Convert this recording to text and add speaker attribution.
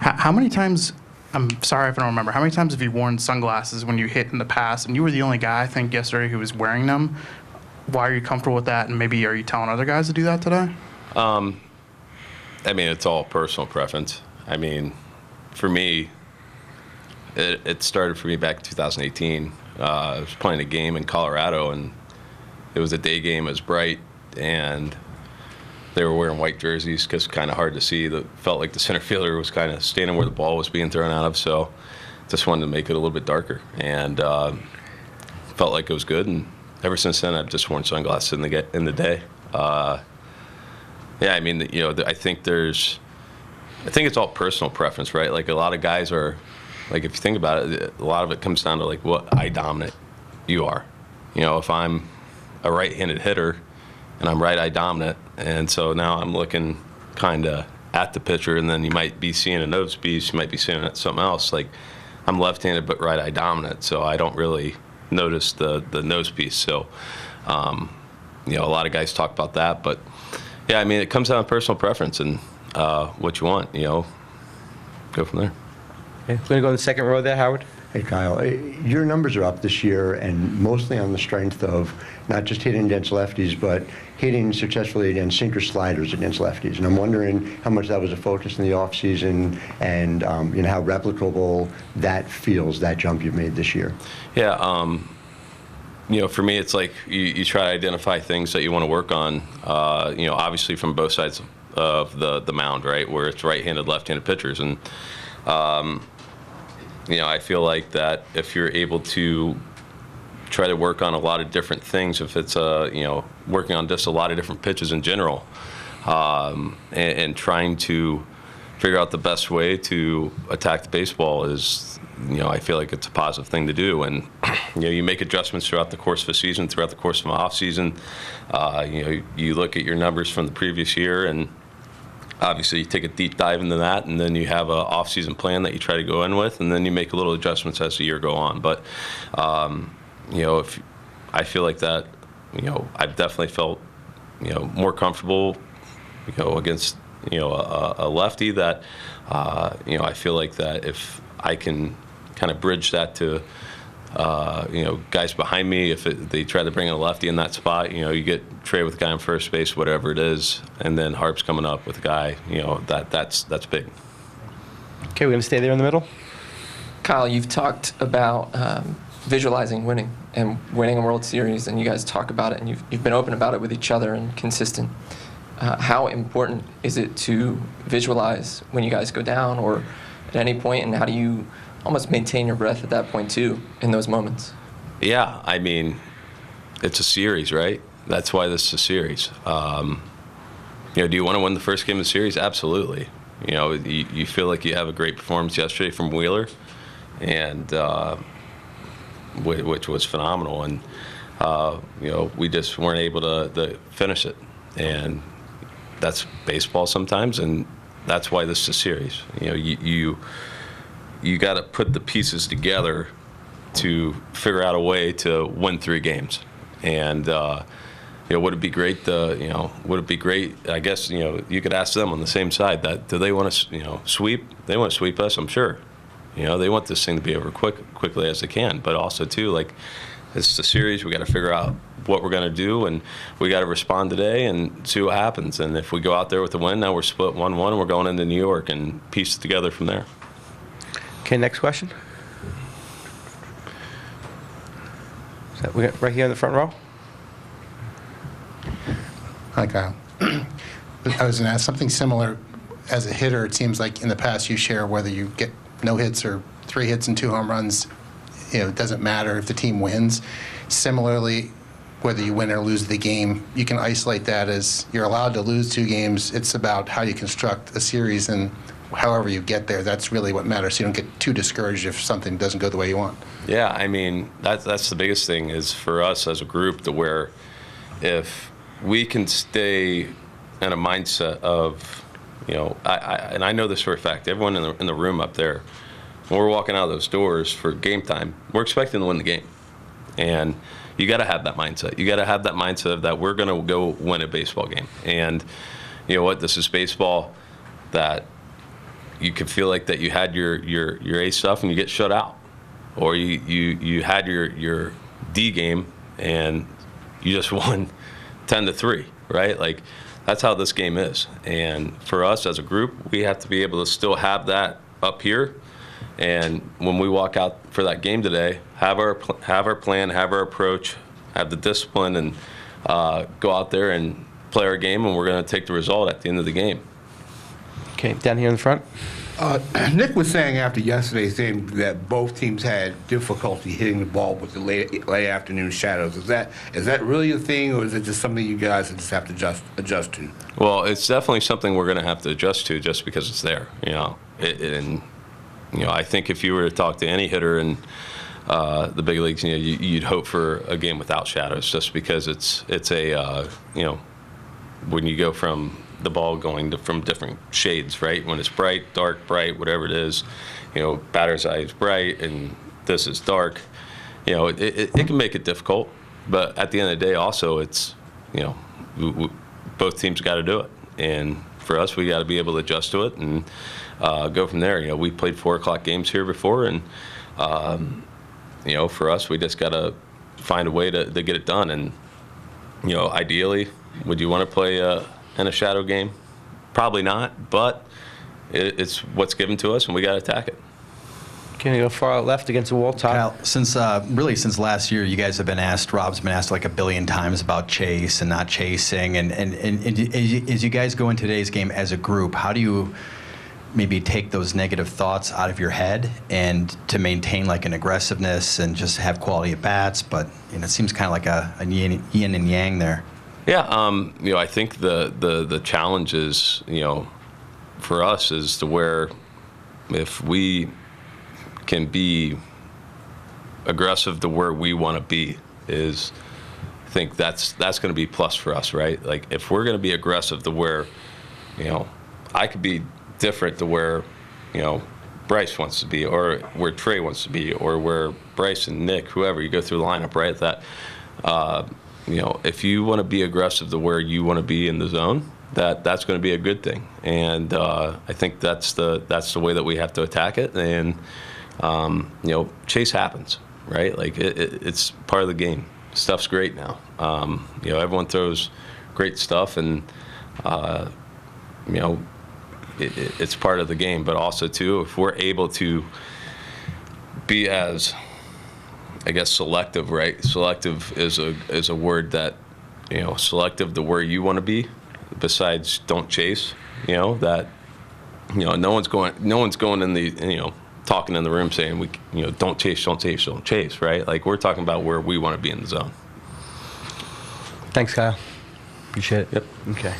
Speaker 1: How many times, I'm sorry if I don't remember, how many times have you worn sunglasses when you hit in the past? And you were the only guy, I think, yesterday who was wearing them. Why are you comfortable with that? And maybe are you telling other guys to do that today?
Speaker 2: I mean, it's all personal preference. I mean, for me, it started for me back in 2018. I was playing a game in Colorado, and it was a day game. It was bright, and they were wearing white jerseys because it's kind of hard to see. Felt like the center fielder was kind of standing where the ball was being thrown out of, so just wanted to make it a little bit darker. And felt like it was good, and ever since then, I've just worn sunglasses in the day. Yeah, I mean, I think it's all personal preference, right? Like a lot of guys are, like if you think about it, a lot of it comes down to like what eye dominant you are. If I'm a right-handed hitter and I'm right eye dominant, and so now I'm looking kind of at the pitcher, and then you might be seeing a nose piece, you might be seeing something else. Like I'm left-handed but right eye dominant, so I don't really notice the nose piece. So, a lot of guys talk about that, but yeah, I mean, it comes down to personal preference and what you want, go from there.
Speaker 3: Okay. We're going to go to the second row there, Howard.
Speaker 4: Hey, Kyle. Your numbers are up this year, and mostly on the strength of not just hitting against lefties, but hitting successfully against sinker sliders against lefties. And I'm wondering how much that was a focus in the offseason and how replicable that feels, that jump you've made this year.
Speaker 2: Yeah, for me, it's like you try to identify things that you want to work on, obviously from both sides of the mound, right, where it's right-handed, left-handed pitchers. And, I feel like that if you're able to try to work on a lot of different things, if it's, working on just a lot of different pitches in general, and trying to figure out the best way to attack the baseball is, I feel like it's a positive thing to do. And, you make adjustments throughout the course of a season, throughout the course of an off season. You look at your numbers from the previous year, and obviously you take a deep dive into that, and then you have an off-season plan that you try to go in with, and then you make little adjustments as the year go on. But, if I feel like that, I've definitely felt, more comfortable, against, a lefty that, I feel like that if I can kind of bridge that to, guys behind me, if they try to bring in a lefty in that spot, you get Trey with a guy on first base, whatever it is, and then Harp's coming up with a guy, that's big.
Speaker 3: Okay, we're going to stay there in the middle.
Speaker 5: Kyle, you've talked about visualizing winning and winning a World Series, and you guys talk about it, and you've been open about it with each other and consistent. How important is it to visualize when you guys go down or at any point, and how do you almost maintain your breath at that point too in those moments?
Speaker 2: Yeah, I mean, it's a series, right? That's why this is a series. Do you want to win the first game of the series? Absolutely. You feel like you have a great performance yesterday from Wheeler, and which was phenomenal, and we just weren't able to finish it, and that's baseball sometimes, and that's why this is a series. You got to put the pieces together to figure out a way to win 3 games. And, would it be great would it be great, I guess, you could ask them on the same side that, do they want to, sweep? They want to sweep us, I'm sure. They want this thing to be over quickly as they can. But also, too, like, this is a series. We got to figure out what we're going to do, and we got to respond today and see what happens. And if we go out there with a win, now we're split 1-1, and we're going into New York and piece it together from there.
Speaker 3: Okay, next question. Is that right here in the front row?
Speaker 6: Hi, Kyle. I was going to ask something similar. As a hitter, it seems like in the past you share whether you get no hits or 3 hits and 2 home runs. It doesn't matter if the team wins. Similarly, whether you win or lose the game, you can isolate that as you're allowed to lose 2 games. It's about how you construct a series, and however you get there, that's really what matters. So you don't get too discouraged if something doesn't go the way you want. Yeah,
Speaker 2: I mean, that's the biggest thing is for us as a group to where if we can stay in a mindset of, and I know this for a fact, everyone in the room up there, when we're walking out of those doors for game time, we're expecting to win the game. And you got to have that mindset. You got to have that mindset that we're going to go win a baseball game. And you know what? This is baseball that you could feel like that you had your A stuff and you get shut out, or you had your D game and you just won 10-3, right? Like, that's how this game is. And for us as a group, we have to be able to still have that up here. And when we walk out for that game today, have our plan, have our approach, have the discipline, and go out there and play our game, and we're going to take the result at the end of the game.
Speaker 3: Okay, down here in the front.
Speaker 7: Nick was saying after yesterday's game that both teams had difficulty hitting the ball with the late afternoon shadows. Is that really a thing, or is it just something you guys just have to adjust to?
Speaker 2: Well, it's definitely something we're going to have to adjust to, just because it's there. And I think if you were to talk to any hitter in the big leagues, you'd hope for a game without shadows, just because it's a when you go from the ball going from different shades, right? When it's bright, dark, bright, whatever it is, batter's eye is bright and this is dark. It can make it difficult, but at the end of the day, also it's both teams got to do it, and for us, we got to be able to adjust to it and go from there. We played 4:00 games here before, and for us, we just got to find a way to get it done. And ideally, would you want to play in a shadow game? Probably not, but it's what's given to us, and we got to attack it.
Speaker 3: Can you go far out left against the wall, Todd?
Speaker 8: Kyle, since last year, you guys have been asked, Rob's been asked like a billion times about chase and not chasing. And as you guys go in today's game as a group, how do you maybe take those negative thoughts out of your head and to maintain like an aggressiveness and just have quality at bats? But it seems kind of like a yin and yang there.
Speaker 2: Yeah, I think the challenge is, for us is to where if we can be aggressive to where we want to be, I think that's going to be plus for us, right? Like, if we're going to be aggressive to where, I could be different to where, Bryce wants to be, or where Trey wants to be, or where Bryce and Nick, whoever, you go through the lineup, right? If you want to be aggressive to where you want to be in the zone, that's going to be a good thing. And I think that's the way that we have to attack it. And chase happens, right? Like, it's part of the game. Stuff's great now. Everyone throws great stuff, and it's part of the game. But also too, if we're able to be as, I guess, selective, right? Selective is a word that, selective to where you want to be, besides don't chase. No one's going in the, talking in the room saying don't chase, right? Like, we're talking about where we want to be in the zone.
Speaker 3: Thanks, Kyle. Appreciate it.
Speaker 2: Yep.
Speaker 3: Okay.